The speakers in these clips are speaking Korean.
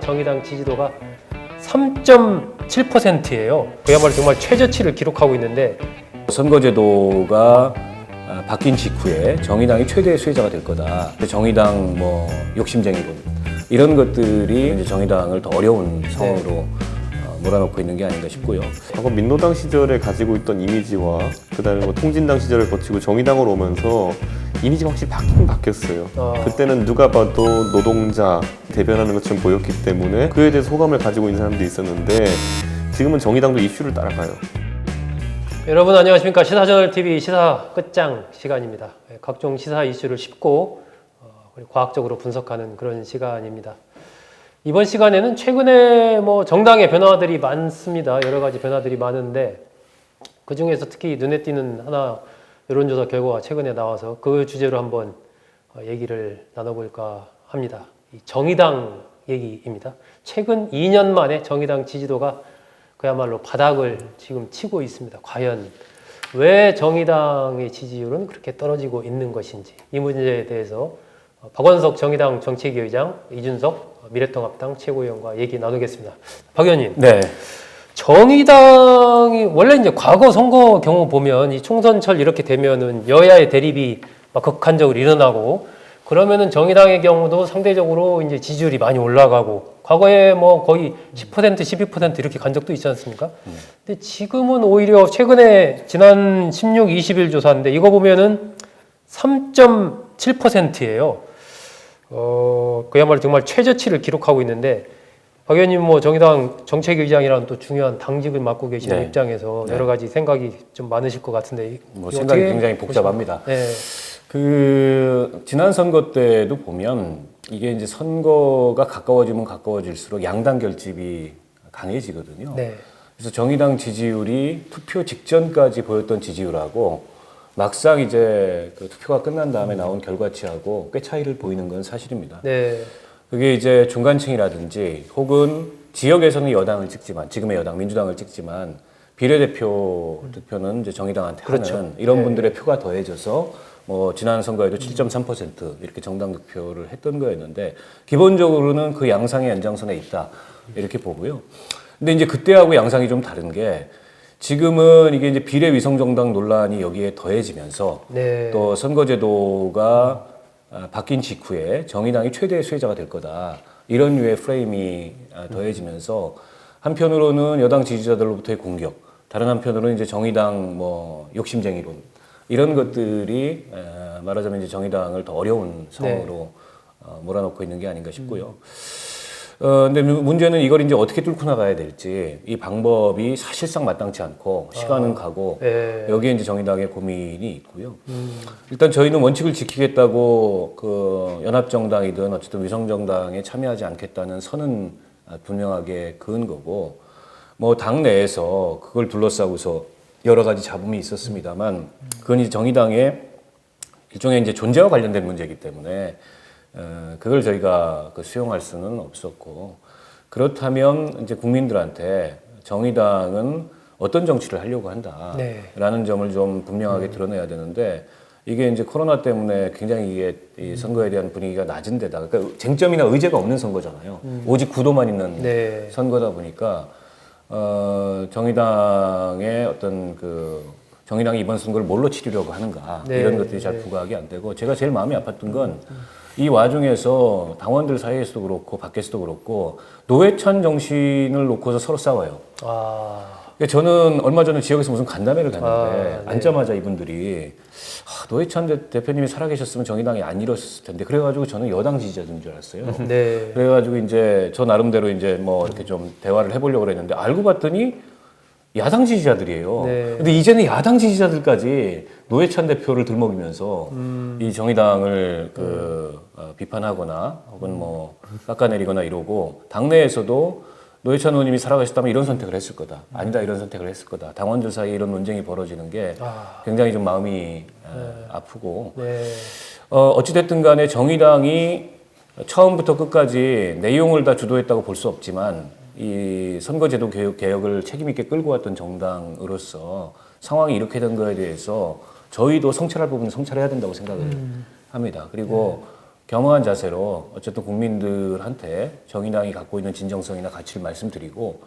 정의당 지지도가 3.7%예요. 그야말로 정말 최저치를 기록하고 있는데 선거제도가 바뀐 직후에 정의당이 최대의 수혜자가 될 거다. 정의당 욕심쟁이군 이런 것들이 이제 정의당을 더 어려운 상황으로 몰아넣고 있는 게 아닌가 싶고요. 과거 민노당 시절에 가지고 있던 이미지와 그다음에 통진당 시절을 거치고 정의당으로 오면서 이미지가 확실히 바뀌긴 바뀌었어요. 그때는 누가 봐도 노동자 대변하는 것처럼 보였기 때문에 그에 대해서 호감을 가지고 있는 사람도 있었는데 지금은 정의당도 이슈를 따라가요. 여러분 안녕하십니까. 시사저널TV 시사 끝장 시간입니다. 각종 시사 이슈를 쉽고 그리고 과학적으로 분석하는 그런 시간입니다. 이번 시간에는 최근에 정당의 변화들이 많습니다. 여러 가지 변화들이 많은데 그 중에서 특히 눈에 띄는 하나 여론조사 결과가 최근에 나와서 그 주제로 한번 얘기를 나눠볼까 합니다. 이 정의당 얘기입니다. 최근 2년 만에 정의당 지지도가 그야말로 바닥을 지금 치고 있습니다. 과연 왜 정의당의 지지율은 그렇게 떨어지고 있는 것인지 이 문제에 대해서 박원석 정의당 정책위의장, 이준석 미래통합당 최고위원과 얘기 나누겠습니다. 박 의원님. 네. 정의당이 원래 이제 과거 선거 경우 보면 이 총선철 이렇게 되면은 여야의 대립이 막 극한적으로 일어나고 그러면은 정의당의 경우도 상대적으로 이제 지지율이 많이 올라가고 과거에 거의 10%, 12% 이렇게 간 적도 있지 않습니까? 근데 지금은 오히려 최근에 지난 16, 20일 조사인데 이거 보면은 3.7%예요. 그야말로 정말 최저치를 기록하고 있는데 박 의원님 정의당 정책위의장이라는 또 중요한 당직을 맡고 계시는 네. 입장에서 여러 가지 생각이 좀 많으실 것 같은데 생각이 굉장히 복잡합니다. 네. 지난 선거 때도 보면 이게 이제 선거가 가까워지면 가까워질수록 양당 결집이 강해지거든요. 네. 그래서 정의당 지지율이 투표 직전까지 보였던 지지율하고 막상 이제 그 투표가 끝난 다음에 나온 결과치하고 꽤 차이를 보이는 건 사실입니다. 네. 그게 이제 중간층이라든지 혹은 지역에서는 여당을 찍지만 지금의 여당 민주당을 찍지만 비례대표 득표는 이제 정의당한테 그렇죠. 하는 이런 네. 분들의 표가 더해져서 지난 선거에도 7.3% 이렇게 정당 득표를 했던 거였는데 기본적으로는 그 양상의 연장선에 있다 이렇게 보고요. 근데 이제 그때하고 양상이 좀 다른 게 지금은 이게 이제 비례 위성 정당 논란이 여기에 더해지면서 네. 또 선거제도가 바뀐 직후에 정의당이 최대의 수혜자가 될 거다. 이런 류의 프레임이 더해지면서 한편으로는 여당 지지자들로부터의 공격, 다른 한편으로는 이제 정의당 욕심쟁이론 이런 것들이 말하자면 이제 정의당을 더 어려운 상황으로 몰아넣고 있는 게 아닌가 싶고요. 근데 문제는 이걸 이제 어떻게 뚫고 나가야 될지 이 방법이 사실상 마땅치 않고 시간은 가고 네. 여기에 이제 정의당의 고민이 있고요. 일단 저희는 원칙을 지키겠다고 그 연합정당이든 어쨌든 위성정당에 참여하지 않겠다는 선은 분명하게 그은 거고 당 내에서 그걸 둘러싸고서 여러 가지 잡음이 있었습니다만 그건 이제 정의당의 일종의 이제 존재와 관련된 문제이기 때문에 그걸 저희가 수용할 수는 없었고 그렇다면 이제 국민들한테 정의당은 어떤 정치를 하려고 한다라는 점을 좀 분명하게 드러내야 되는데 이게 이제 코로나 때문에 굉장히 이게 이 선거에 대한 분위기가 낮은 데다가 그러니까 쟁점이나 의제가 없는 선거잖아요. 오직 구도만 있는 네. 선거다 보니까 정의당의 어떤 정의당이 이번 선거를 뭘로 치르려고 하는가 네. 이런 것들이 잘 부각이 안 되고 제가 제일 마음이 아팠던 건 이 와중에서 당원들 사이에서도 그렇고 밖에서도 그렇고 노회찬 정신을 놓고서 서로 싸워요. 그러니까 저는 얼마 전에 지역에서 무슨 간담회를 갔는데 앉자마자 이분들이 노회찬 대표님이 살아계셨으면 정의당이 안 이뤘을 텐데 그래가지고 저는 여당 지지자인 줄 알았어요. 네. 그래가지고 이제 저 나름대로 이제 이렇게 좀 대화를 해보려고 그랬는데 알고 봤더니 야당 지지자들이에요. 네. 근데 이제는 야당 지지자들까지 노회찬 대표를 들먹이면서 이 정의당을 비판하거나 혹은 깎아내리거나 이러고 당내에서도 노회찬 의원님이 살아가셨다면 이런 선택을 했을 거다. 아니다 이런 선택을 했을 거다. 당원들 사이에 이런 논쟁이 벌어지는 게 굉장히 좀 마음이 아프고 네. 어찌됐든 간에 정의당이 처음부터 끝까지 내용을 다 주도했다고 볼 수 없지만 이 선거제도 개혁을 책임 있게 끌고 왔던 정당으로서 상황이 이렇게 된 거에 대해서 저희도 성찰할 부분은 성찰해야 된다고 생각을 합니다. 그리고 겸허한 자세로 어쨌든 국민들한테 정의당이 갖고 있는 진정성이나 가치를 말씀드리고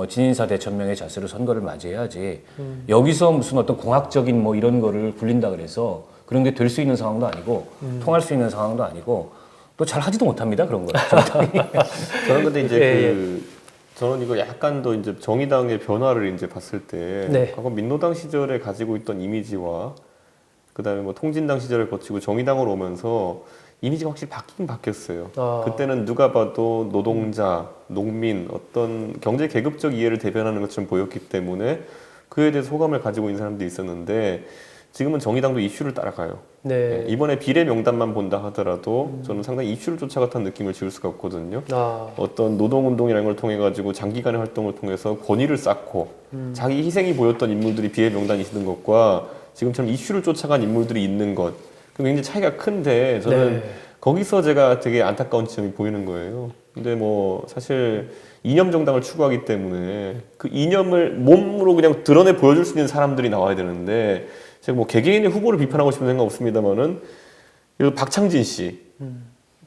진인사 대천명의 자세로 선거를 맞이해야지 여기서 무슨 어떤 공학적인 뭐 이런 거를 굴린다 그래서 그런 게 될 수 있는 상황도 아니고 통할 수 있는 상황도 아니고 또 잘 하지도 못합니다 그런 거. 저는 근데 이제 예, 저는 이거 약간 더 이제 정의당의 변화를 이제 봤을 때 네. 과거 민노당 시절에 가지고 있던 이미지와 그다음에 뭐 통진당 시절을 거치고 정의당으로 오면서 이미지가 확실히 바뀌긴 바뀌었어요. 그때는 누가 봐도 노동자, 농민, 어떤 경제 계급적 이해를 대변하는 것처럼 보였기 때문에 그에 대해서 호감을 가지고 있는 사람들이 있었는데 지금은 정의당도 이슈를 따라가요. 네. 이번에 비례 명단만 본다 하더라도 저는 상당히 이슈를 쫓아갔다는 느낌을 지울 수가 없거든요. 어떤 노동운동이라는 걸 통해 가지고 장기간의 활동을 통해서 권위를 쌓고 자기 희생이 보였던 인물들이 비례 명단에 있는 것과 지금처럼 이슈를 쫓아간 인물들이 있는 것 그럼 굉장히 차이가 큰데 저는 거기서 제가 되게 안타까운 지점이 보이는 거예요. 근데 뭐 사실 이념 정당을 추구하기 때문에 그 이념을 몸으로 그냥 드러내 보여줄 수 있는 사람들이 나와야 되는데 제가 뭐 개개인의 후보를 비판하고 싶은 생각 없습니다만은 박창진 씨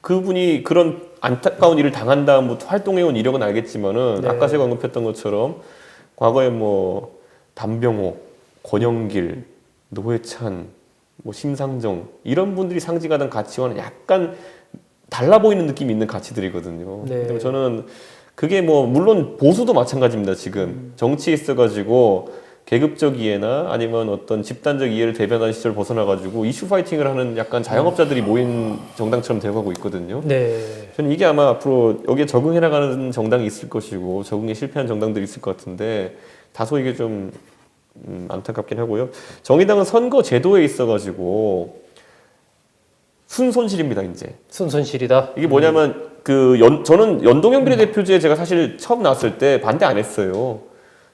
그분이 그런 안타까운 일을 당한 다음부터 활동해온 이력은 알겠지만은 아까 제가 언급했던 것처럼 과거에 뭐 담병호, 권영길, 노회찬, 뭐 심상정 이런 분들이 상징하던 가치와는 약간 달라 보이는 느낌이 있는 가치들이거든요. 근데 저는 그게 뭐 물론 보수도 마찬가지입니다. 지금 정치에 있어가지고 계급적 이해나 아니면 어떤 집단적 이해를 대변하는 시절 벗어나가지고 이슈 파이팅을 하는 약간 자영업자들이 모인 정당처럼 되어가고 있거든요. 저는 이게 아마 앞으로 여기에 적응해 나가는 정당이 있을 것이고 적응에 실패한 정당들이 있을 것 같은데 다소 이게 좀 안타깝긴 하고요. 정의당은 선거 제도에 있어가지고 순손실입니다. 이제 순손실이다. 이게 뭐냐면 저는 연동형 비례대표제에 제가 사실 처음 나왔을 때 반대 안 했어요.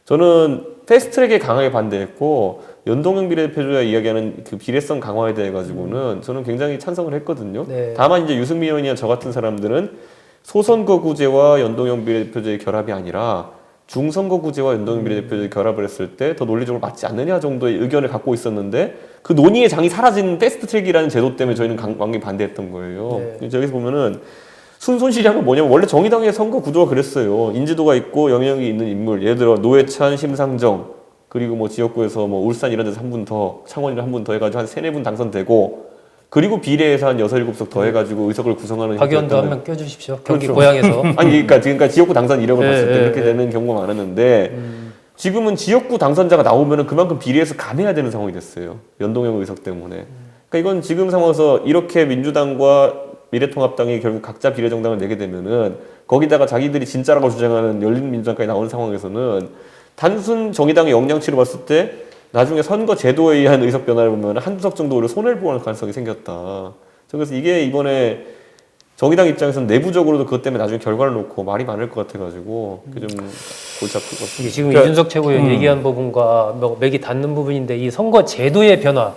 저는 패스트트랙에 강하게 반대했고 연동형 비례대표제가 이야기하는 그 비례성 강화에 대해 가지고는 저는 굉장히 찬성을 했거든요. 다만 이제 유승민 의원이나 저 같은 사람들은 소선거구제와 연동형 비례대표제의 결합이 아니라 중선거구제와 연동형 비례대표제 결합을 했을 때 더 논리적으로 맞지 않느냐 정도의 의견을 갖고 있었는데 그 논의의 장이 사라진 패스트트랙이라는 제도 때문에 저희는 강하게 반대했던 거예요. 여기서 보면은 순손실이란 건 뭐냐면 원래 정의당의 선거 구도가 그랬어요. 인지도가 있고 영향력이 있는 인물 예를 들어 노회찬, 심상정 그리고 뭐 지역구에서 뭐 울산 이런 데서 한 분 더 창원이를 한 분 더 해가지고 한 3-4분 당선되고 그리고 비례에서 한 6-7석 더 해가지고 의석을 구성하는 박 의원도 한 명 껴주십시오. 경기 그렇죠. 고향에서. 아니 그러니까 지역구 당선 이력을 봤을 때 그렇게 되는 경우가 많았는데 지금은 지역구 당선자가 나오면은 그만큼 비례해서 감해야 되는 상황이 됐어요. 연동형 의석 때문에. 그러니까 이건 지금 상황에서 이렇게 민주당과 미래통합당이 결국 각자 비례정당을 내게 되면은 거기다가 자기들이 진짜라고 주장하는 열린민주당까지 나오는 상황에서는 단순 정의당의 역량치로 봤을 때 나중에 선거 제도에 의한 의석 변화를 보면 한두 석 정도 오히려 손해를 보는 가능성이 생겼다. 그래서 이게 이번에 정의당 입장에서는 내부적으로도 그것 때문에 나중에 결과를 놓고 말이 많을 것 같아가지고 그게 좀 골치 아플 것 같습니다. 이게 지금 이준석 최고위원 얘기한 부분과 맥이 닿는 부분인데 이 선거 제도의 변화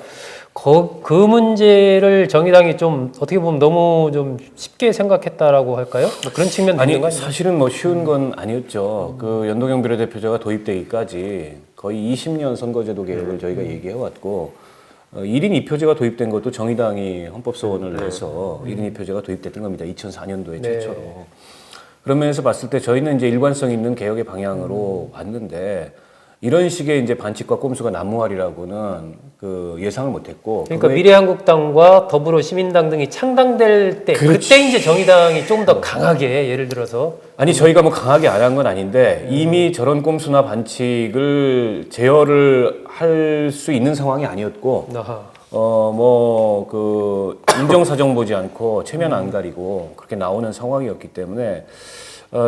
그 문제를 정의당이 좀 어떻게 보면 너무 좀 쉽게 생각했다라고 할까요? 뭐 그런 측면도 있는 거 아니에요? 사실은 뭐 쉬운 건 아니었죠. 그 연동형 비례대표제가 도입되기까지 거의 20년 선거제도 개혁을 저희가 얘기해왔고 1인 2표제가 도입된 것도 정의당이 헌법소원을 해서 1인 2표제가 도입됐던 겁니다. 2004년도에 최초로. 그런 면에서 봤을 때 저희는 이제 일관성 있는 개혁의 방향으로 왔는데 이런 식의 이제 반칙과 꼼수가 난무하리라고는 그 예상을 못했고. 그러니까 미래한국당과 더불어시민당 등이 창당될 때 그때 이제 정의당이 좀 더 강하게 예를 들어서 아니 저희가 뭐 강하게 안 한 건 아닌데 이미 저런 꼼수나 반칙을 제어를 할 수 있는 상황이 아니었고 뭐 그 인정사정 보지 않고 체면 안 가리고 그렇게 나오는 상황이었기 때문에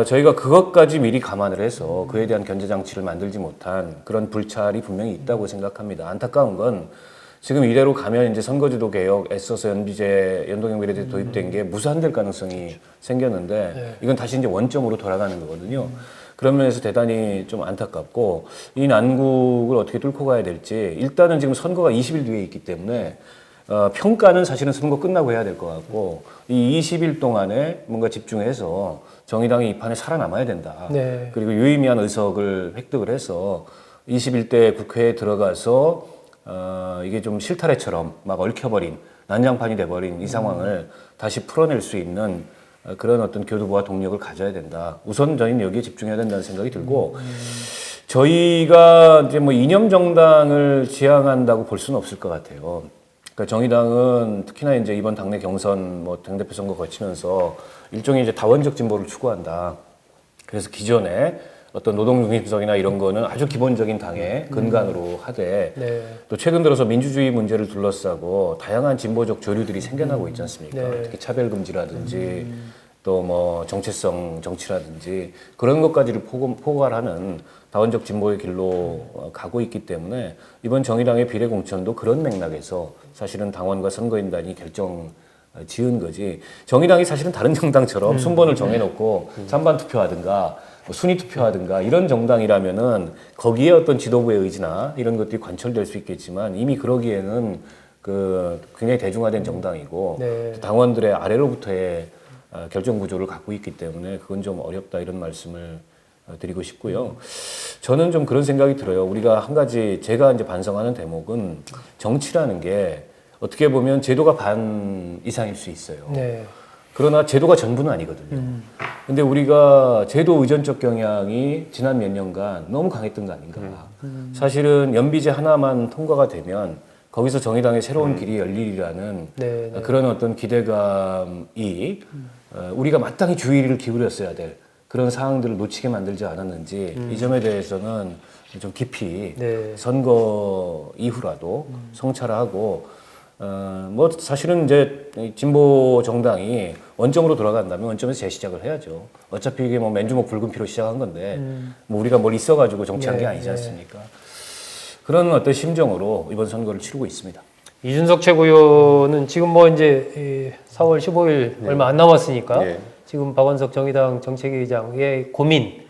저희가 그것까지 미리 감안을 해서 그에 대한 견제 장치를 만들지 못한 그런 불찰이 분명히 있다고 생각합니다. 안타까운 건 지금 이대로 가면 이제 선거제도 개혁 애써서 연동형 비례제 도입된 게 무산될 가능성이 생겼는데 이건 다시 이제 원점으로 돌아가는 거거든요. 그런 면에서 대단히 좀 안타깝고 이 난국을 어떻게 뚫고 가야 될지 일단은 지금 선거가 20일 뒤에 있기 때문에 평가는 사실은 선거 끝나고 해야 될 것 같고 이 20일 동안에 뭔가 집중해서 정의당이 이 판에 살아남아야 된다. 그리고 유의미한 의석을 획득을 해서 21대 국회에 들어가서 이게 좀 실타래처럼 막 얽혀버린 난장판이 돼버린 이 상황을 다시 풀어낼 수 있는 그런 어떤 교두보와 동력을 가져야 된다. 우선 저희는 여기에 집중해야 된다는 생각이 들고 저희가 이제 뭐 이념 정당을 지향한다고 볼 수는 없을 것 같아요. 그러니까 정의당은 특히나 이제 이번 당내 경선 뭐 당대표 선거 거치면서 일종의 이제 다원적 진보를 추구한다. 그래서 기존에 어떤 노동 중심성이나 이런 거는 아주 기본적인 당의 근간으로 하되 네. 또 최근 들어서 민주주의 문제를 둘러싸고 다양한 진보적 조류들이 생겨나고 있지 않습니까? 네. 특히 차별금지라든지 또 뭐 정체성 정치라든지 그런 것까지를 포괄하는 다원적 진보의 길로 가고 있기 때문에 이번 정의당의 비례공천도 그런 맥락에서 사실은 당원과 선거인단이 결정 지은 거지. 정의당이 사실은 다른 정당처럼 순번을 정해놓고 찬반 투표하든가 뭐 순위 투표하든가 이런 정당이라면은 거기에 어떤 지도부의 의지나 이런 것들이 관철될 수 있겠지만 이미 그러기에는 그 굉장히 대중화된 정당이고 네. 당원들의 아래로부터의 결정 구조를 갖고 있기 때문에 그건 좀 어렵다 이런 말씀을 드리고 싶고요. 저는 좀 그런 생각이 들어요. 우리가 한 가지 제가 이제 반성하는 대목은 정치라는 게 어떻게 보면 제도가 반 이상일 수 있어요. 네. 그러나 제도가 전부는 아니거든요. 근데 우리가 제도 의존적 경향이 지난 몇 년간 너무 강했던 거 아닌가. 사실은 연비제 하나만 통과가 되면 거기서 정의당의 새로운 길이 열리리라는 네, 네. 그런 어떤 기대감이 우리가 마땅히 주의를 기울였어야 될 그런 사항들을 놓치게 만들지 않았는지 이 점에 대해서는 좀 깊이 네. 선거 이후라도 성찰하고 뭐 사실은 이제 진보 정당이 원점으로 돌아간다면 원점에서 재시작을 해야죠. 어차피 이게 뭐 맨주먹 붉은 피로 시작한 건데 뭐 우리가 뭘 있어가지고 정치한 게 아니지 않습니까? 그런 어떤 심정으로 이번 선거를 치르고 있습니다. 이준석 최고위원은 지금 뭐 이제 4월 15일 얼마 안 남았으니까 네. 지금 박원석 정의당 정책위의장의 고민,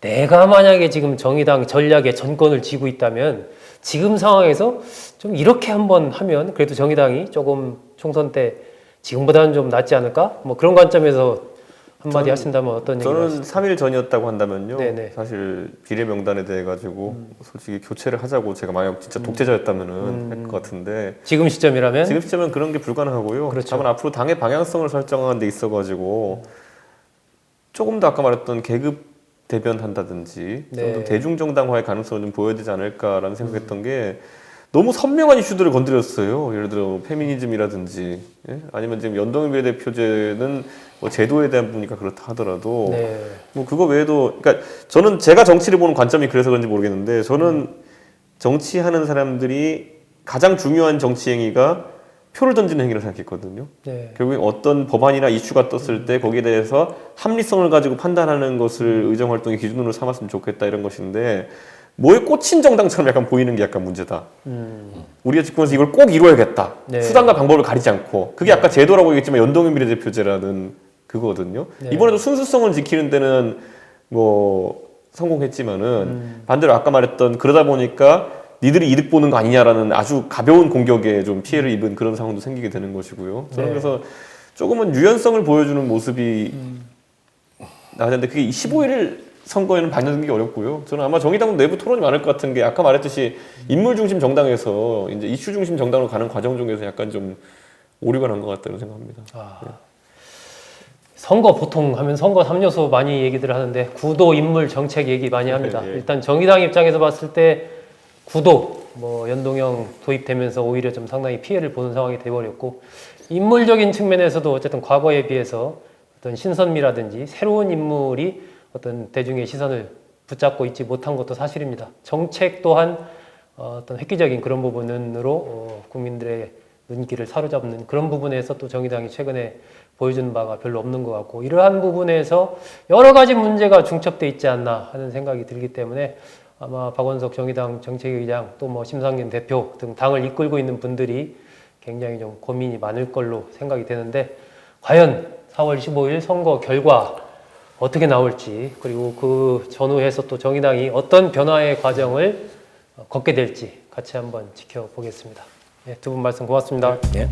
내가 만약에 지금 정의당 전략의 전권을 쥐고 있다면 지금 상황에서 좀 이렇게 한번 하면 그래도 정의당이 조금 총선 때 지금보다는 좀 낫지 않을까? 뭐 그런 관점에서 한마디 하신다면 어떤 얘기를 저는 하실까요? 3일 전이었다고 한다면요. 네네. 사실 비례 명단에 대해 가지고 솔직히 교체를 하자고 제가 만약 진짜 독재자였다면은 할 것 같은데 지금 시점이라면? 지금 시점은 그런 게 불가능하고요. 그렇죠. 다만 앞으로 당의 방향성을 설정하는 데 있어 가지고 조금 더 아까 말했던 계급 대변한다든지 네. 좀 더 대중정당화의 가능성을 좀 보여야 되지 않을까라는 생각했던 게 너무 선명한 이슈들을 건드렸어요. 예를 들어 페미니즘이라든지 예? 아니면 지금 연동형 비례대표제는 뭐 제도에 대한 부분이니까 그렇다 하더라도 네. 뭐 그거 외에도 그러니까 저는 제가 정치를 보는 관점이 그래서 그런지 모르겠는데 저는 정치하는 사람들이 가장 중요한 정치 행위가 표를 던지는 행위를 생각했거든요. 네. 결국엔 어떤 법안이나 이슈가 떴을 때 거기에 대해서 합리성을 가지고 판단하는 것을 의정활동의 기준으로 삼았으면 좋겠다 이런 것인데 뭐에 꽂힌 정당처럼 약간 보이는 게 약간 문제다. 우리가 집권해서 이걸 꼭 이루어야겠다. 네. 수단과 방법을 가리지 않고 그게 아까 제도라고 얘기했지만 연동형 비례대표제라는 그거거든요. 네. 이번에도 순수성을 지키는 데는 뭐 성공했지만은 반대로 아까 말했던 그러다 보니까 니들이 이득 보는 거 아니냐라는 아주 가벼운 공격에 좀 피해를 입은 그런 상황도 생기게 되는 것이고요. 저는 네. 그래서 조금은 유연성을 보여주는 모습이 나는데 그게 15일 선거에는 반영되는 게 어렵고요. 저는 아마 정의당 내부 토론이 많을 것 같은 게 아까 말했듯이 인물 중심 정당에서 이제 이슈 중심 정당으로 가는 과정 중에서 약간 좀 오류가 난 것 같다는 생각합니다. 선거 보통 하면 선거 3요소 많이 얘기들 하는데 구도, 인물, 정책 얘기 많이 합니다. 예. 일단 정의당 입장에서 봤을 때 구도, 뭐 연동형 도입되면서 오히려 좀 상당히 피해를 보는 상황이 돼버렸고 인물적인 측면에서도 어쨌든 과거에 비해서 어떤 신선미라든지 새로운 인물이 어떤 대중의 시선을 붙잡고 있지 못한 것도 사실입니다. 정책 또한 어떤 획기적인 그런 부분으로 국민들의 눈길을 사로잡는 그런 부분에서 또 정의당이 최근에 보여주는 바가 별로 없는 것 같고 이러한 부분에서 여러 가지 문제가 중첩돼 있지 않나 하는 생각이 들기 때문에 아마 박원석 정의당 정책위의장 또 뭐 심상정 대표 등 당을 이끌고 있는 분들이 굉장히 좀 고민이 많을 걸로 생각이 되는데 과연 4월 15일 선거 결과 어떻게 나올지 그리고 그 전후에서 또 정의당이 어떤 변화의 과정을 걷게 될지 같이 한번 지켜보겠습니다. 두 분 말씀 고맙습니다. 예.